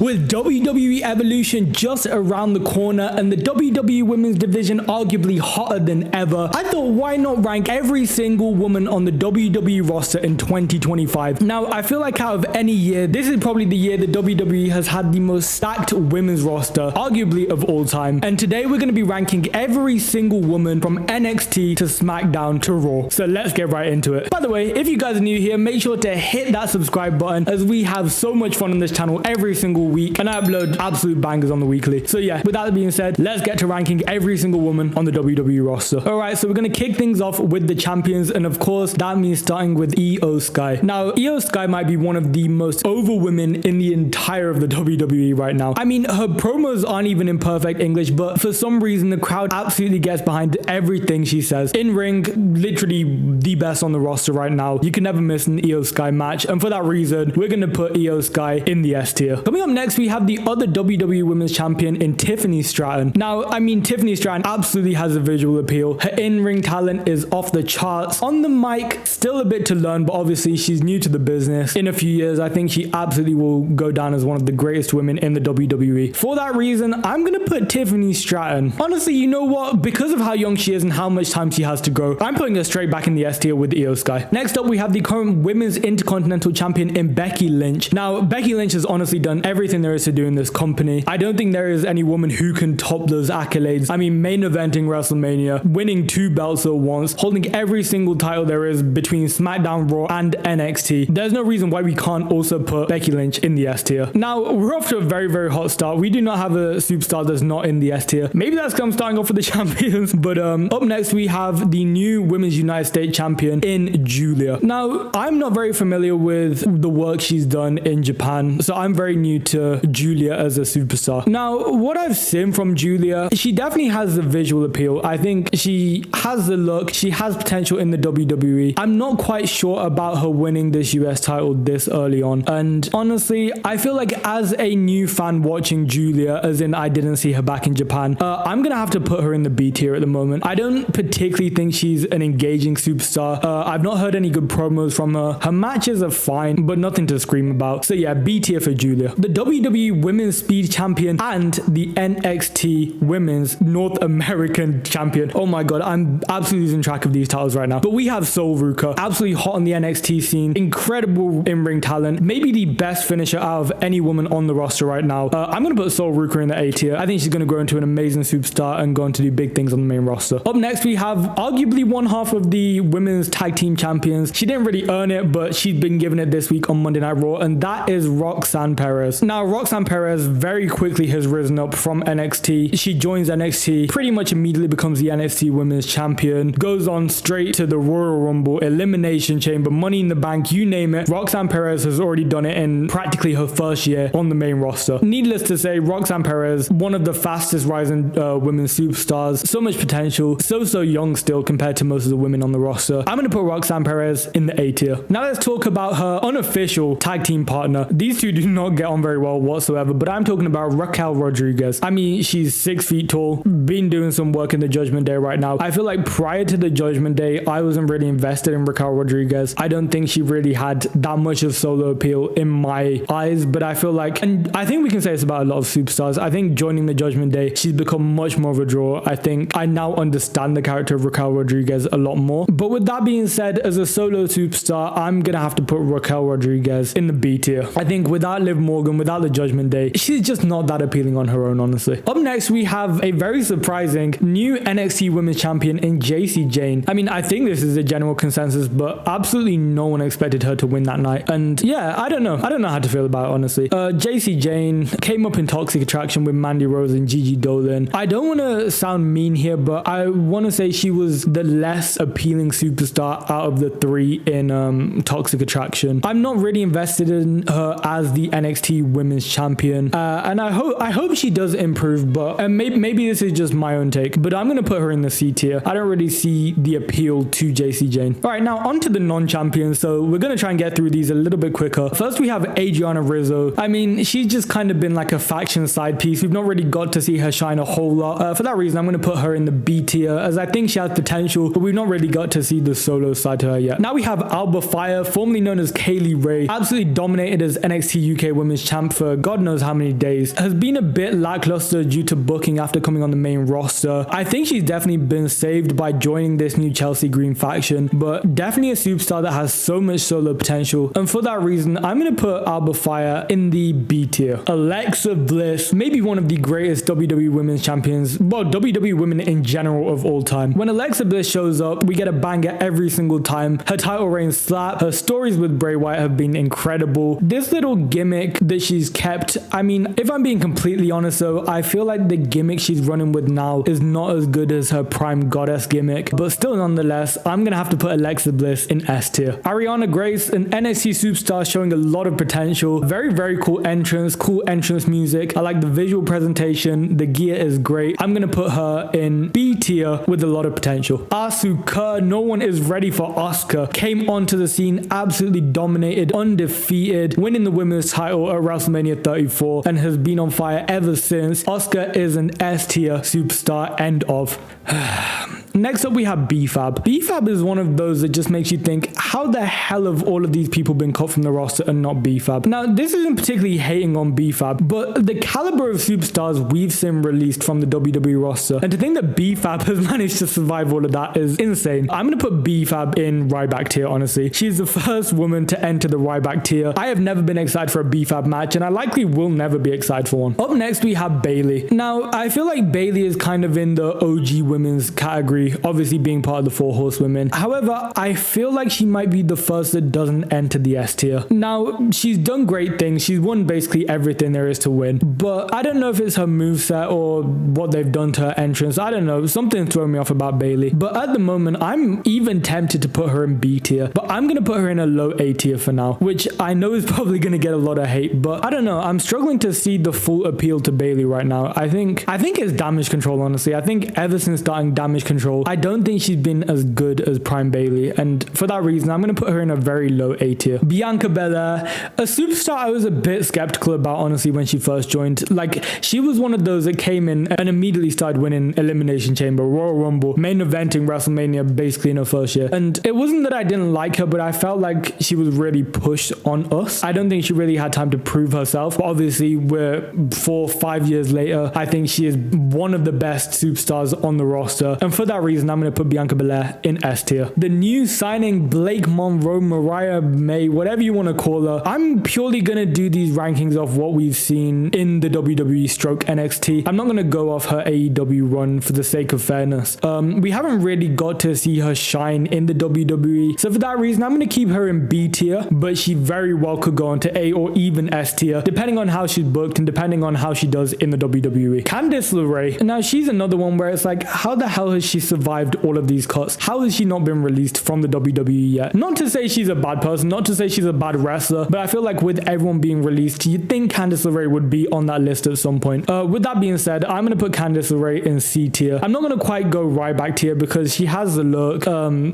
With WWE Evolution just around the corner and the WWE Women's Division arguably hotter than ever, I thought why not rank every single woman on the WWE roster in 2025. Now, I feel like out of any year, this is probably the year the WWE has had the most stacked women's roster, arguably of all time. And today we're going to be ranking every single woman from NXT to Smackdown to Raw. So let's get right into it. By the way, if you guys are new here, make sure to hit that subscribe button as we have so much fun on this channel every single week, and I upload absolute bangers on the weekly. So yeah, with that being said, let's get to ranking every single woman on the WWE roster. Alright, so we're going to kick things off with the champions, and of course that means starting with Io Sky. Now, Io Sky might be one of the most over women in the entire of the WWE right now. I mean, her promos aren't even in perfect English, but for some reason the crowd absolutely gets behind everything she says. In ring, literally the best on the roster right now. You can never miss an Io Sky match, and for that reason we're going to put Io Sky in the S tier. Coming up next, we have the other WWE Women's Champion in Tiffany Stratton. Now, I mean, Tiffany Stratton absolutely has a visual appeal. Her in-ring talent is off the charts. On the mic, still a bit to learn, but obviously she's new to the business. In a few years, I think she absolutely will go down as one of the greatest women in the WWE. For that reason, I'm going to put Tiffany Stratton. Honestly, you know what? Because of how young she is and how much time she has to grow, I'm putting her straight back in the S tier with Io Sky. Next up, we have the current Women's Intercontinental Champion in Becky Lynch. Now, Becky Lynch has honestly done everything there is to do in this company. I don't think there is any woman who can top those accolades. I mean, main eventing WrestleMania, winning 2 belts at once, holding every single title there is between SmackDown, Raw, and NXT. There's no reason why we can't also put Becky Lynch in the S tier. Now, we're off to a very, very hot start. We do not have a superstar that's not in the S tier. Maybe that's because I'm starting off with the champions, but up next we have the new Women's United States Champion in Julia. Now, I'm not very familiar with the work she's done in Japan, so I'm very new to Julia as a superstar. Now, what I've seen from Julia, she definitely has the visual appeal. I think she has the look. She has potential in the WWE. I'm not quite sure about her winning this US title this early on. And honestly, I feel like as a new fan watching Julia, as in I didn't see her back in Japan, I'm going to have to put her in the B tier at the moment. I don't particularly think she's an engaging superstar. I've not heard any good promos from her. Her matches are fine, but nothing to scream about. So yeah, B tier for Julia. The WWE Women's Speed Champion and the NXT Women's North American Champion. Oh my god, I'm absolutely losing track of these titles right now. But we have Sol Ruka, absolutely hot on the NXT scene, incredible in-ring talent, maybe the best finisher out of any woman on the roster right now. I'm going to put Sol Ruka in the A tier. I think she's going to grow into an amazing superstar and go on to do big things on the main roster. Up next, we have arguably one half of the Women's Tag Team Champions. She didn't really earn it, but she's been given it this week on Monday Night Raw, and that is Roxanne Perez. Now, Roxanne Perez very quickly has risen up from NXT. She joins NXT, pretty much immediately becomes the NXT Women's Champion, goes on straight to the Royal Rumble, Elimination Chamber, Money in the Bank, you name it. Roxanne Perez has already done it in practically her first year on the main roster. Needless to say, Roxanne Perez, one of the fastest rising women's superstars, so much potential, so young still compared to most of the women on the roster. I'm going to put Roxanne Perez in the A tier. Now let's talk about her unofficial tag team partner. These two do not get on very well whatsoever, but I'm talking about Raquel Rodriguez. I mean, she's 6 feet tall, been doing some work in the Judgment Day right now. I feel like prior to the Judgment Day, I wasn't really invested in Raquel Rodriguez. I don't think she really had that much of solo appeal in my eyes, but I feel like, and I think we can say this about a lot of superstars, I think joining the Judgment Day, she's become much more of a draw. I think I now understand the character of Raquel Rodriguez a lot more. But with that being said, as a solo superstar, I'm going to have to put Raquel Rodriguez in the B tier. I think without Liv Morgan, without the Judgment Day, she's just not that appealing on her own, honestly. Up next, we have a very surprising new NXT Women's Champion in JC Jane. I mean, I think this is a general consensus, but absolutely no one expected her to win that night. And yeah, I don't know how to feel about it, honestly. JC Jane came up in Toxic Attraction with Mandy Rose and Gigi Dolan. I don't want to sound mean here, but I want to say she was the less appealing superstar out of the 3 in Toxic Attraction. I'm not really invested in her as the NXT Women's Champion, and I hope she does improve, but maybe this is just my own take, but I'm going to put her in the C tier. I don't really see the appeal to JC Jane. Alright, now on to the non-champions, so we're going to try and get through these a little bit quicker. First, we have Adriana Rizzo. I mean, she's just kind of been like a faction side piece. We've not really got to see her shine a whole lot. For that reason, I'm going to put her in the B tier, as I think she has potential, but we've not really got to see the solo side to her yet. Now we have Alba Fire, formerly known as Kaylee Ray, absolutely dominated as NXT UK Women's Champion champ for God knows how many days, has been a bit lackluster due to booking after coming on the main roster. I think she's definitely been saved by joining this new Chelsea Green faction, but definitely a superstar that has so much solo potential. And for that reason, I'm going to put Alba Fire in the B tier. Alexa Bliss, maybe one of the greatest WWE Women's Champions, well, WWE Women in general of all time. When Alexa Bliss shows up, we get a banger every single time. Her title reign slap, her stories with Bray Wyatt have been incredible. This little gimmick that she's kept, I mean, if I'm being completely honest though, I feel like the gimmick she's running with now is not as good as her prime goddess gimmick, but still nonetheless, I'm gonna have to put Alexa Bliss in S tier. Ariana Grace, an NXT superstar showing a lot of potential. Very cool entrance music. I like the visual presentation. The gear is great. I'm gonna put her in B tier with a lot of potential. Asuka, no one is ready for Asuka. Came onto the scene, absolutely dominated, undefeated, winning the women's title at WrestleMania 34 and has been on fire ever since. Asuka is an S tier superstar, end of. Next up we have B-Fab. B-Fab is one of those that just makes you think, how the hell have all of these people been cut from the roster and not B-Fab? Now, this isn't particularly hating on B-Fab, but the caliber of superstars we've seen released from the WWE roster, and to think that B-Fab has managed to survive all of that is insane. I'm going to put B-Fab in Ryback tier, honestly. She's the first woman to enter the Ryback tier. I have never been excited for a B-Fab match, and I likely will never be excited for one. Up next, we have Bayley. Now, I feel like Bayley is kind of in the OG women's category, obviously being part of the 4 Horsewomen. However, I feel like she might be the first that doesn't enter the S tier. Now, she's done great things. She's won basically everything there is to win, but I don't know if it's her moveset or what they've done to her entrance. I don't know. Something's throwing me off about Bayley. But at the moment, I'm even tempted to put her in B tier, but I'm going to put her in a low A tier for now, which I know is probably going to get a lot of hate, but I don't know. I'm struggling to see the full appeal to Bayley right now. I think it's Damage Control, honestly. I think ever since starting Damage Control, I don't think she's been as good as Prime Bayley, and for that reason, I'm going to put her in a very low A tier. Bianca Belair, a superstar I was a bit skeptical about, honestly, when she first joined. Like, she was one of those that came in and immediately started winning Elimination Chamber, Royal Rumble, main eventing WrestleMania basically in her first year. And it wasn't that I didn't like her, but I felt like she was really pushed on us. I don't think she really had time to prove herself, but obviously we're 4-5 years later. I think she is one of the best superstars on the roster, and for that reason, I'm going to put Bianca Belair in S tier. The new signing, Blake Monroe, Mariah May, whatever you want to call her, I'm purely going to do these rankings off what we've seen in the WWE stroke NXT. I'm not going to go off her AEW run for the sake of fairness. We haven't really got to see her shine in the WWE, so for that reason, I'm going to keep her in B tier, but she very well could go on to A or even S tier, depending on how she's booked and depending on how she does in the WWE. Candice LeRae, now she's another one where it's like, how the hell has she survived all of these cuts? How has she not been released from the WWE yet? Not to say she's a bad person, not to say she's a bad wrestler, but I feel like with everyone being released, you'd think Candice LeRae would be on that list at some point. With that being said, I'm going to put Candice LeRae in C tier. I'm not going to quite go Ryback tier because she has the look,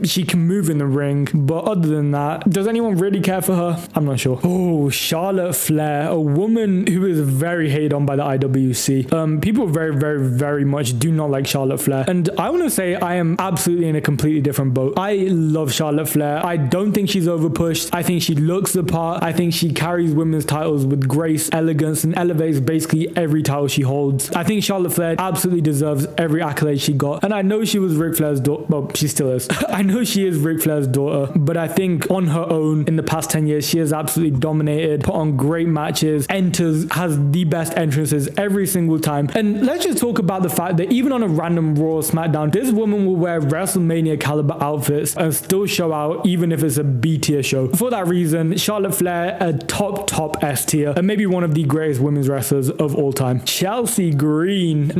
she can move in the ring, but other than that, does anyone really care for her? I'm not sure. Oh, Charlotte Flair, a woman who is very hated on by the IWC. People very much do not like Charlotte Flair, and I want to say I am absolutely in a completely different boat. I love Charlotte Flair. I don't think she's overpushed. I think she looks the part. I think she carries women's titles with grace, elegance, and elevates basically every title she holds. I think Charlotte Flair absolutely deserves every accolade she got, and I know she was Ric Flair's daughter. Well, she still is. I know she is Ric Flair's daughter, but I think on her own in the past 10 years, she has absolutely dominated, put on great matches, has the best entrances every single time. And let's just talk about the fact that even on a random Raw or Smackdown, this woman will wear WrestleMania caliber outfits and still show out even if it's a B tier show. For that reason, Charlotte Flair, a top S tier, and maybe one of the greatest women's wrestlers of all time. Chelsea Green,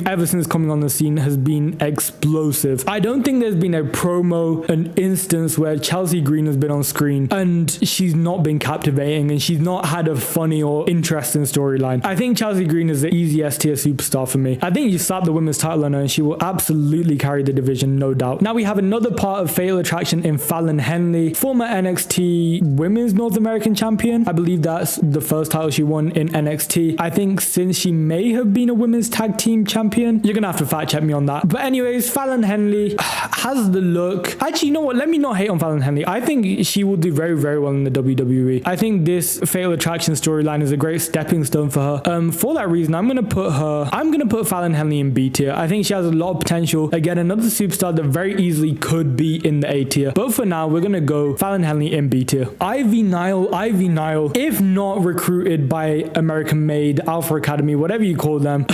ever since coming on the scene, has been explosive. I don't think there's been a promo, an instance where Chelsea Green has been on screen and she's not been captivating and she's not had a funny or interesting storyline. I think Chelsea Green is the easy S tier superstar for me. I think you slap the women's title on her and she will absolutely absolutely carry the division, no doubt. Now we have another part of Fatal Attraction in Fallon Henley, former NXT Women's North American Champion. I believe that's the first title she won in NXT. I think since she may have been a Women's Tag Team Champion. You're gonna have to fact check me on that. But anyways, Fallon Henley has the look. Actually, you know what? Let me not hate on Fallon Henley. I think she will do very, very well in the WWE. I think this Fatal Attraction storyline is a great stepping stone for her. For that reason, I'm gonna put Fallon Henley in B tier. I think she has a lot of potential. Again, another superstar that very easily could be in the A tier. But for now, we're gonna go Fallon Henley in B tier. Ivy Nile, if not recruited by American Made, Alpha Academy, whatever you call them.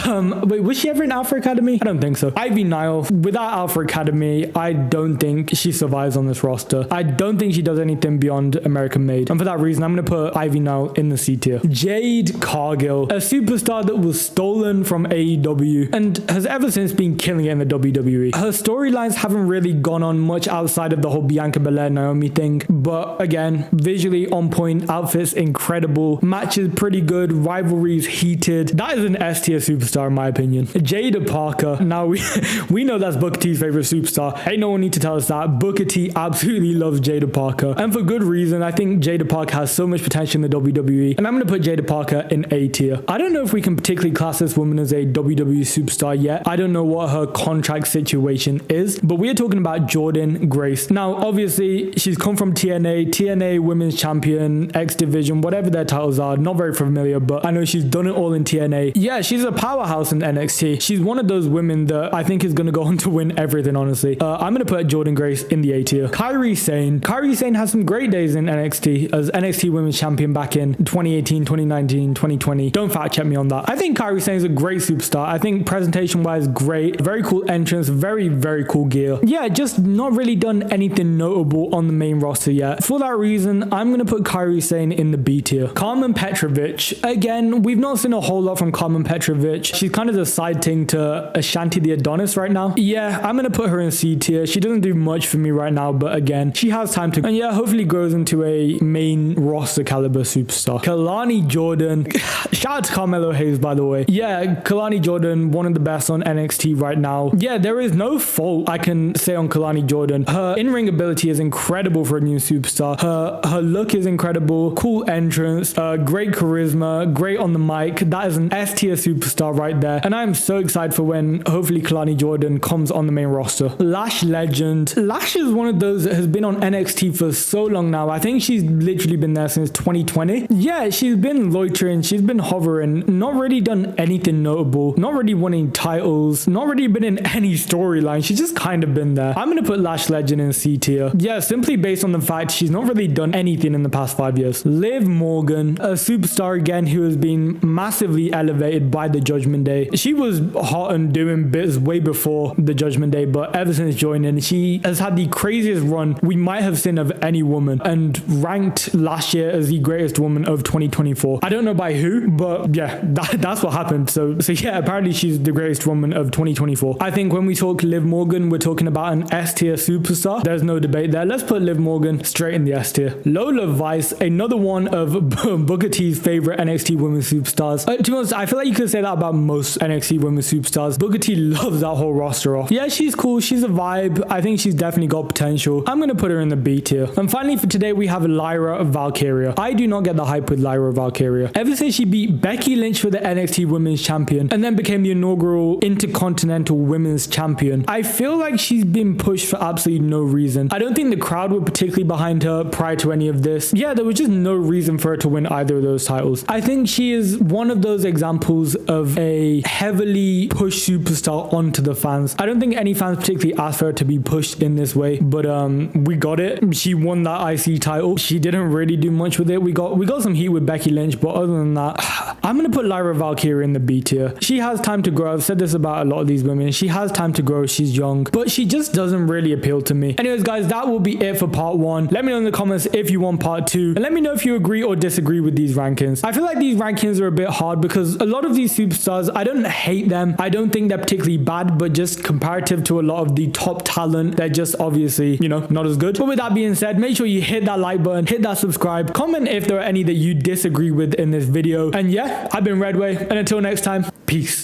Wait, was she ever in Alpha Academy? I don't think so. Ivy Nile, without Alpha Academy, I don't think she survives on this roster. I don't think she does anything beyond American Made. And for that reason, I'm gonna put Ivy Nile in the C tier. Jade Cargill, a superstar that was stolen from AEW and has ever since been killing it in the WWE. Her storylines haven't really gone on much outside of the whole Bianca Belair Naomi thing, but again, visually on point, outfits incredible, matches pretty good, rivalries heated. That is an S tier superstar in my opinion. Jada Parker, now we know that's Booker T's favorite superstar. Ain't no one need to tell us that. Booker T absolutely loves Jada Parker, and for good reason. I think Jada Parker has so much potential in the WWE, and I'm gonna put Jada Parker in A tier. I don't know if we can particularly class this woman as a WWE superstar yet. I don't know what her contract situation is, but we are talking about Jordynne Grace. Now, obviously, she's come from TNA Women's Champion, X Division, whatever their titles are. Not very familiar, but I know she's done it all in TNA. Yeah, she's a powerhouse in NXT. She's one of those women that I think is going to go on to win everything, honestly. I'm going to put Jordynne Grace in the A tier. Kairi Sane has some great days in NXT as NXT Women's Champion back in 2018, 2019, 2020. Don't fact check me on that. I think Kairi Sane is a great superstar. I think presentation-wise, great. Very cool entrance, very, very cool gear. Yeah, just not really done anything notable on the main roster yet. For that reason, I'm going to put Kairi Sane in the B tier. Carmen Petrovic. Again, we've not seen a whole lot from Carmen Petrovic. She's kind of the side thing to Ashanti the Adonis right now. Yeah, I'm going to put her in C tier. She doesn't do much for me right now, but again, she has time to, and yeah, hopefully grows into a main roster caliber superstar. Kalani Jordan. Shout out to Carmelo Hayes, by the way. Yeah, Kalani Jordan, one of the best on NXT right now. Yeah, there is no fault I can say on Kalani Jordan. Her in-ring ability is incredible for a new superstar. Her look is incredible. Cool entrance, great charisma, great on the mic. That is an S tier superstar right there. And I'm so excited for when hopefully Kalani Jordan comes on the main roster. Lash Legend. Lash is one of those that has been on NXT for so long now. I think she's literally been there since 2020. Yeah, she's been loitering. She's been hovering. Not really done anything notable. Not really winning titles. Not really been in any storyline. She's just kind of been there. I'm going to put Lash Legend in C tier. Yeah, simply based on the fact she's not really done anything in the past 5 years. Liv Morgan, a superstar again who has been massively elevated by the Judgment Day. She was hot and doing bits way before the Judgment Day, but ever since joining, she has had the craziest run we might have seen of any woman and ranked last year as the greatest woman of 2024. I don't know by who, but yeah, that's what happened. So yeah, apparently she's the greatest woman of 2024. I think when we talk Liv Morgan, we're talking about an S tier superstar. There's no debate there. Let's put Liv Morgan straight in the S tier. Lola Vice, another one of Booker T's favorite NXT women's superstars. To be honest, I feel like you could say that about most NXT women's superstars. Booker T loves that whole roster off. Yeah, she's cool. She's a vibe. I think she's definitely got potential. I'm going to put her in the B tier. And finally for today, we have Lyra Valkyria. I do not get the hype with Lyra Valkyria. Ever since she beat Becky Lynch for the NXT Women's Champion and then became the inaugural Intercontinental Women's Champion, I feel like she's been pushed for absolutely no reason. I don't think the crowd were particularly behind her prior to any of this. Yeah, there was just no reason for her to win either of those titles. I think she is one of those examples of a heavily pushed superstar onto the fans. I don't think any fans particularly asked for her to be pushed in this way, but we got it. She won that IC title. She didn't really do much with it. We got some heat with Becky Lynch, but other than that, I'm gonna put Lyra Valkyria in the B tier. She has time to grow. I've said this about a lot of these women. She has time to grow. She's young, but she just doesn't really appeal to me. Anyways, guys, that will be it for part 1. Let me know in the comments if you want part 2, and let me know if you agree or disagree with these rankings. I feel like these rankings are a bit hard because a lot of these superstars, I don't hate them. I don't think they're particularly bad, but just comparative to a lot of the top talent, they're just obviously, you know, not as good. But with that being said, make sure you hit that like button, hit that subscribe, comment if there are any that you disagree with in this video. And yeah, I've been Redway, and until next time, peace.